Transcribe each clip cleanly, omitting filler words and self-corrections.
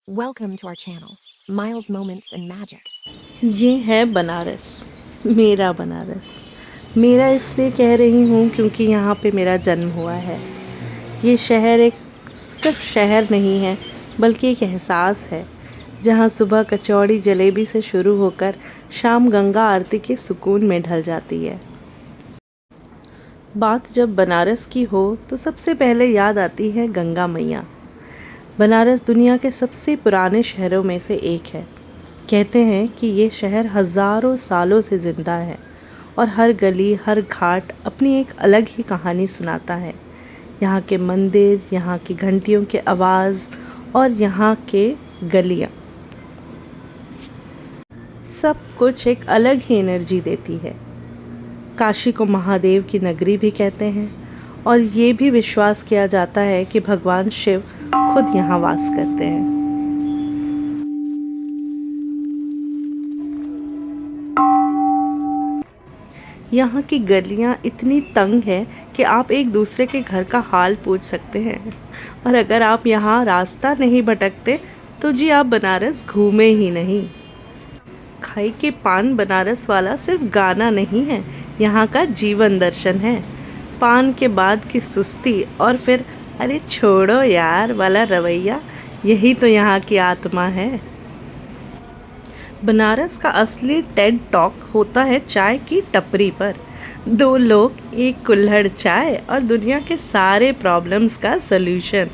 Welcome to our channel, Miles Moments and Magic. ये है बनारस, मेरा बनारस। मेरा इसलिए कह रही हूँ क्योंकि यहाँ पे मेरा जन्म हुआ है। ये शहर एक सिर्फ शहर नहीं है बल्कि एक एहसास है, जहाँ सुबह कचौड़ी जलेबी से शुरू होकर शाम गंगा आरती के सुकून में ढल जाती है। बात जब बनारस की हो तो सबसे पहले याद आती है गंगा मैया। बनारस दुनिया के सबसे पुराने शहरों में से एक है। कहते हैं कि ये शहर हज़ारों सालों से ज़िंदा है और हर गली हर घाट अपनी एक अलग ही कहानी सुनाता है। यहाँ के मंदिर, यहाँ की घंटियों की आवाज़ और यहाँ के गलियाँ, सब कुछ एक अलग ही एनर्जी देती है। काशी को महादेव की नगरी भी कहते हैं और ये भी विश्वास किया जाता है कि भगवान शिव खुद यहाँ वास करते हैं। यहाँ की गलियाँ इतनी तंग हैं कि आप एक दूसरे के घर का हाल पूछ सकते हैं, और अगर आप यहाँ रास्ता नहीं भटकते तो जी आप बनारस घूमे ही नहीं। खाई के पान बनारस वाला सिर्फ गाना नहीं है, यहाँ का जीवन दर्शन है। पान के बाद की सुस्ती और फिर अरे छोड़ो यार वाला रवैया, यही तो यहाँ की आत्मा है। बनारस का असली टेड टॉक होता है चाय की टपरी पर। दो लोग, एक कुल्हड़ चाय और दुनिया के सारे प्रॉब्लम्स का सल्यूशन।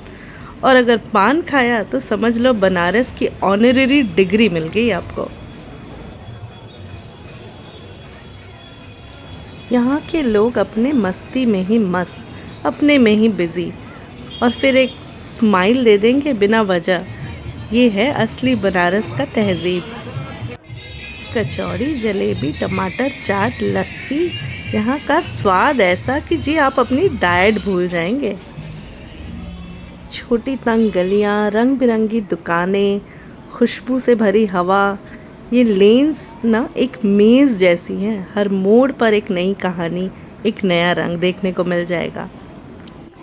और अगर पान खाया तो समझ लो बनारस की ऑनरेरी डिग्री मिल गई आपको। यहाँ के लोग अपने मस्ती में ही मस्त, अपने में ही बिज़ी, और फिर एक स्माइल दे देंगे बिना वजह। ये है असली बनारस का तहज़ीब। कचौड़ी, जलेबी, टमाटर चाट, लस्सी, यहाँ का स्वाद ऐसा कि जी आप अपनी डाइट भूल जाएंगे। छोटी तंग गलियाँ, रंग बिरंगी दुकानें, खुशबू से भरी हवा, ये लेन्स ना एक मेज़ जैसी हैं। हर मोड़ पर एक नई कहानी, एक नया रंग देखने को मिल जाएगा।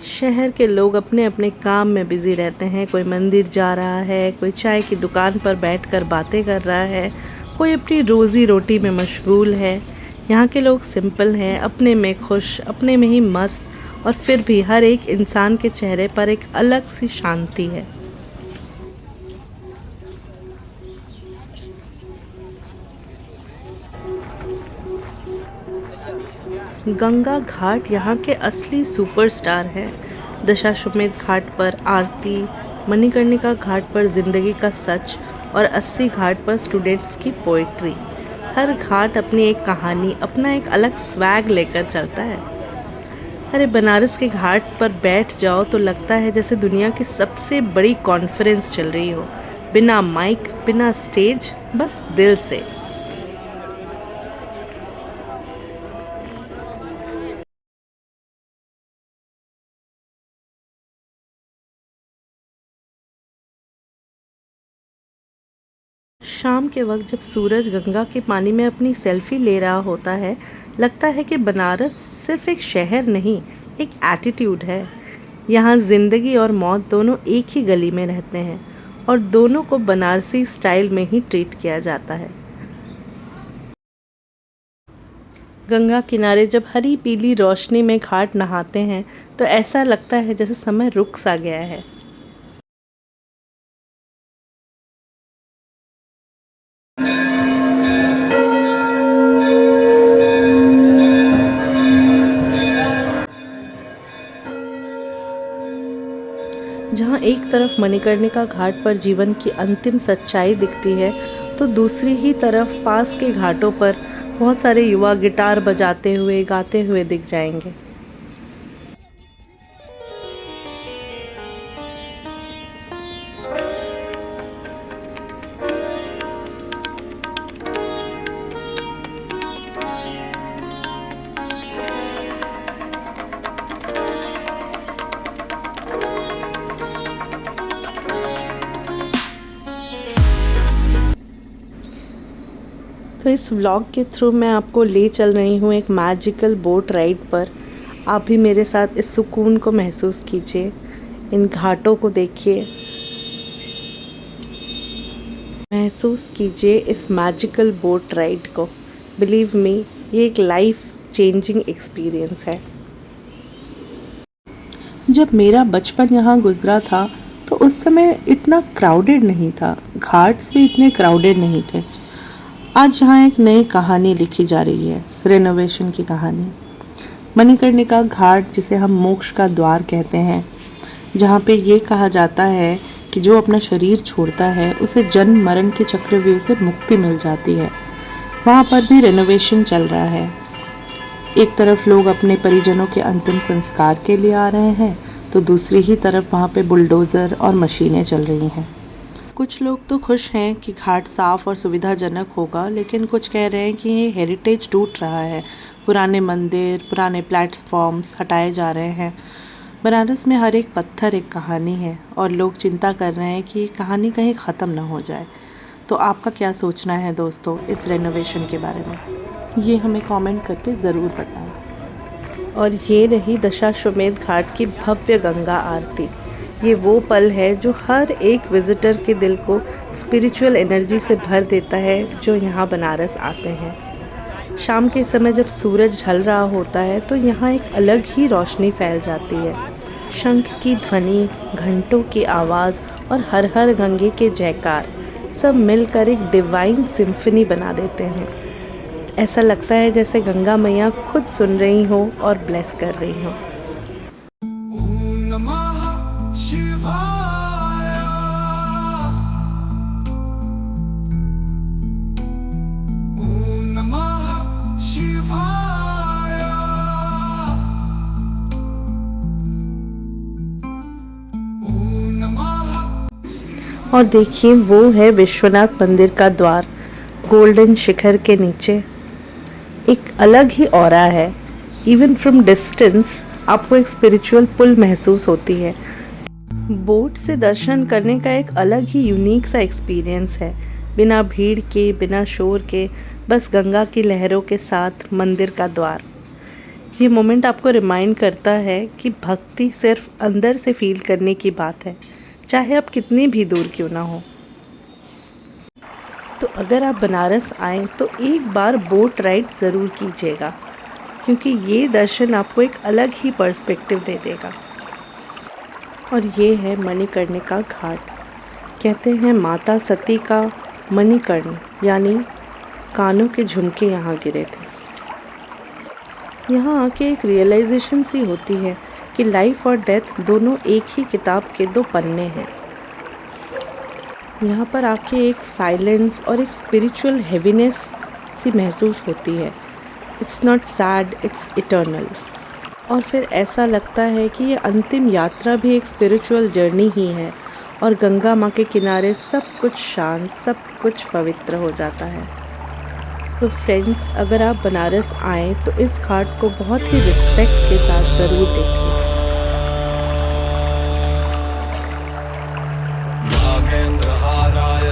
शहर के लोग अपने अपने काम में बिज़ी रहते हैं। कोई मंदिर जा रहा है, कोई चाय की दुकान पर बैठकर बातें कर रहा है, कोई अपनी रोज़ी रोटी में मशगूल है। यहाँ के लोग सिंपल हैं, अपने में खुश, अपने में ही मस्त, और फिर भी हर एक इंसान के चेहरे पर एक अलग सी शांति है। गंगा घाट यहाँ के असली सुपरस्टार है। दशाश्वमेध घाट पर आरती, मणिकर्णिका घाट पर ज़िंदगी का सच, और 80 घाट पर स्टूडेंट्स की पोइट्री। हर घाट अपनी एक कहानी, अपना एक अलग स्वैग लेकर चलता है। अरे बनारस के घाट पर बैठ जाओ तो लगता है जैसे दुनिया की सबसे बड़ी कॉन्फ्रेंस चल रही हो, बिना माइक, बिना स्टेज, बस दिल से। शाम के वक्त जब सूरज गंगा के पानी में अपनी सेल्फी ले रहा होता है, लगता है कि बनारस सिर्फ एक शहर नहीं, एक एटीट्यूड है। यहाँ ज़िंदगी और मौत दोनों एक ही गली में रहते हैं, और दोनों को बनारसी स्टाइल में ही ट्रीट किया जाता है। गंगा किनारे जब हरी पीली रोशनी में घाट नहाते हैं तो ऐसा लगता है जैसे समय रुक सा गया है। जहाँ एक तरफ मणिकर्णिका घाट पर जीवन की अंतिम सच्चाई दिखती है, तो दूसरी ही तरफ पास के घाटों पर बहुत सारे युवा गिटार बजाते हुए, गाते हुए दिख जाएंगे। तो इस व्लॉग के थ्रू मैं आपको ले चल रही हूँ एक मैजिकल बोट राइड पर। आप भी मेरे साथ इस सुकून को महसूस कीजिए, इन घाटों को देखिए। महसूस कीजिए इस मैजिकल बोट राइड को। बिलीव मी, ये एक लाइफ चेंजिंग एक्सपीरियंस है। जब मेरा बचपन यहाँ गुजरा था तो उस समय इतना क्राउडेड नहीं था, घाट्स भी इतने क्राउडेड नहीं थे। आज यहाँ एक नई कहानी लिखी जा रही है, रेनोवेशन की कहानी। मणिकर्णिका घाट, जिसे हम मोक्ष का द्वार कहते हैं, जहाँ पे ये कहा जाता है कि जो अपना शरीर छोड़ता है उसे जन्म मरण के चक्रव्यूह से मुक्ति मिल जाती है, वहाँ पर भी रेनोवेशन चल रहा है। एक तरफ लोग अपने परिजनों के अंतिम संस्कार के लिए आ रहे हैं तो दूसरी ही तरफ वहाँ पे बुलडोज़र और मशीनें चल रही हैं। कुछ लोग तो खुश हैं कि घाट साफ और सुविधाजनक होगा, लेकिन कुछ कह रहे हैं कि ये हेरिटेज टूट रहा है, पुराने मंदिर, पुराने प्लेटफॉर्म्स हटाए जा रहे हैं। बनारस में हर एक पत्थर एक कहानी है और लोग चिंता कर रहे हैं कि ये कहानी कहीं ख़त्म ना हो जाए। तो आपका क्या सोचना है दोस्तों इस रेनोवेशन के बारे में, ये हमें कमेंट करके ज़रूर बताएं। और ये रही दशाश्वमेध घाट की भव्य गंगा आरती। ये वो पल है जो हर एक विज़िटर के दिल को स्पिरिचुअल एनर्जी से भर देता है जो यहाँ बनारस आते हैं। शाम के समय जब सूरज ढल रहा होता है तो यहाँ एक अलग ही रोशनी फैल जाती है। शंख की ध्वनि, घंटों की आवाज़ और हर हर गंगे के जयकार सब मिलकर एक डिवाइन सिम्फनी बना देते हैं। ऐसा लगता है जैसे गंगा मैया खुद सुन रही हो और ब्लेस कर रही हो। और देखिए वो है विश्वनाथ मंदिर का द्वार, गोल्डन शिखर के नीचे। एक अलग ही ऑरा है। इवन फ्रॉम डिस्टेंस आपको एक स्पिरिचुअल पुल महसूस होती है। बोट से दर्शन करने का एक अलग ही यूनिक सा एक्सपीरियंस है, बिना भीड़ के, बिना शोर के, बस गंगा की लहरों के साथ मंदिर का द्वार। ये मोमेंट आपको रिमाइंड करता है कि भक्ति सिर्फ अंदर से फील करने की बात है, चाहे आप कितनी भी दूर क्यों ना हो। तो अगर आप बनारस आएँ तो एक बार बोट राइड ज़रूर कीजिएगा, क्योंकि ये दर्शन आपको एक अलग ही पर्सपेक्टिव दे देगा। और ये है मणिकर्णिका घाट। कहते हैं माता सती का मणिकर्ण यानी कानों के झुमके यहाँ गिरे थे। यहाँ आके एक रियलाइजेशन सी होती है कि लाइफ और डेथ दोनों एक ही किताब के दो पन्ने हैं। यहाँ पर आके एक साइलेंस और एक स्पिरिचुअल हेवीनेस सी महसूस होती है। It's not sad, it's eternal. और फिर ऐसा लगता है कि ये अंतिम यात्रा भी एक स्पिरिचुअल जर्नी ही है और गंगा माँ के किनारे सब कुछ शांत, सब कुछ पवित्र हो जाता है। तो फ्रेंड्स, अगर आप बनारस आएँ तो इस घाट को बहुत ही रिस्पेक्ट के साथ ज़रूर देखिए।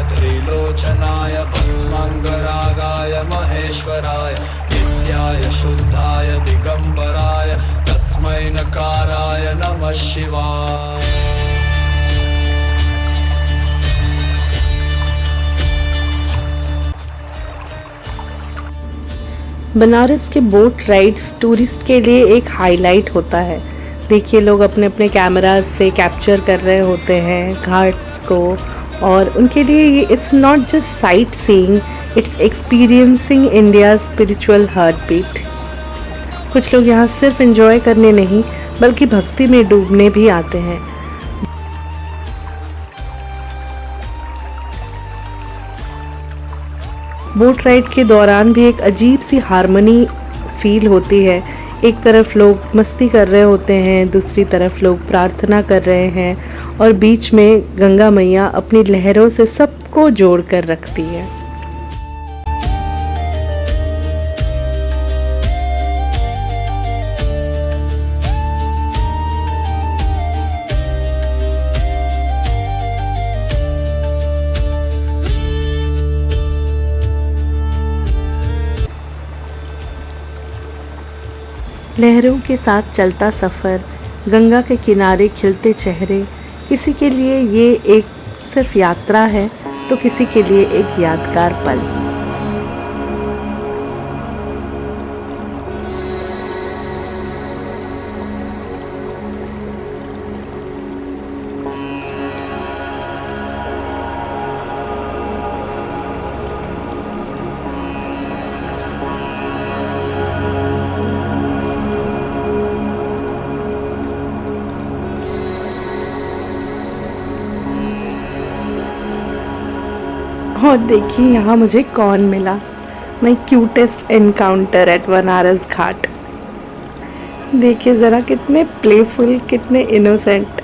त्रिलोचनाय भस्मांगरागाय महेश्वराय नित्याय शुद्धाय दिगंबराय तस्मै नकाराय नमः शिवाय। बनारस के बोट राइड्स टूरिस्ट के लिए एक हाईलाइट होता है। देखिए लोग अपने अपने कैमरास से कैप्चर कर रहे होते हैं घाट्स को, और उनके लिए ये it's not just sightseeing, it's experiencing India spiritual heartbeat. कुछ लोग यहाँ सिर्फ एंजॉय करने नहीं बल्कि भक्ति में डूबने भी आते हैं। बोट राइड के दौरान भी एक अजीब सी हार्मनी फील होती है। एक तरफ लोग मस्ती कर रहे होते हैं, दूसरी तरफ लोग प्रार्थना कर रहे हैं और बीच में गंगा मैया अपनी लहरों से सबको जोड़ कर रखती है। लहरों के साथ चलता सफ़र, गंगा के किनारे खिलते चेहरे, किसी के लिए ये एक सिर्फ यात्रा है तो किसी के लिए एक यादगार पल। और देखिए यहाँ मुझे कौन मिला, माई क्यूटेस्ट एनकाउंटर एट बनारस घाट। देखिए ज़रा कितने प्लेफुल, कितने इनोसेंट।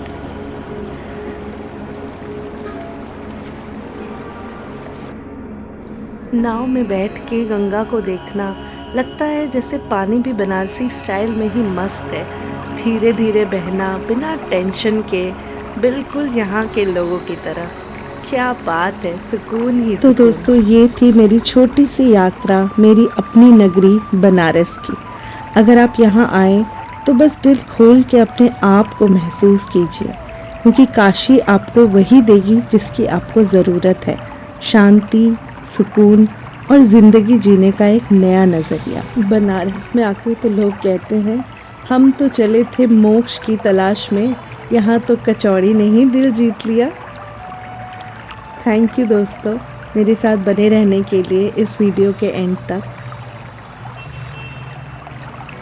नाव में बैठ के गंगा को देखना लगता है जैसे पानी भी बनारसी स्टाइल में ही मस्त है, धीरे धीरे बहना बिना टेंशन के, बिल्कुल यहाँ के लोगों की तरह। क्या बात है, सुकून ही सुकून। तो दोस्तों ये थी मेरी छोटी सी यात्रा मेरी अपनी नगरी बनारस की। अगर आप यहाँ आए तो बस दिल खोल के अपने आप को महसूस कीजिए, क्योंकि काशी आपको वही देगी जिसकी आपको ज़रूरत है, शांति, सुकून और ज़िंदगी जीने का एक नया नज़रिया। बनारस में आके तो लोग कहते हैं हम तो चले थे मोक्ष की तलाश में, यहाँ तो कचौड़ी ने ही दिल जीत लिया। थैंक यू दोस्तों मेरे साथ बने रहने के लिए इस वीडियो के एंड तक।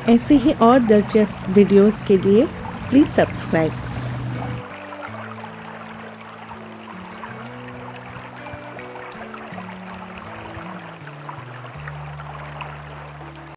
ऐसे ही और दिलचस्प वीडियोस के लिए प्लीज़ सब्सक्राइब।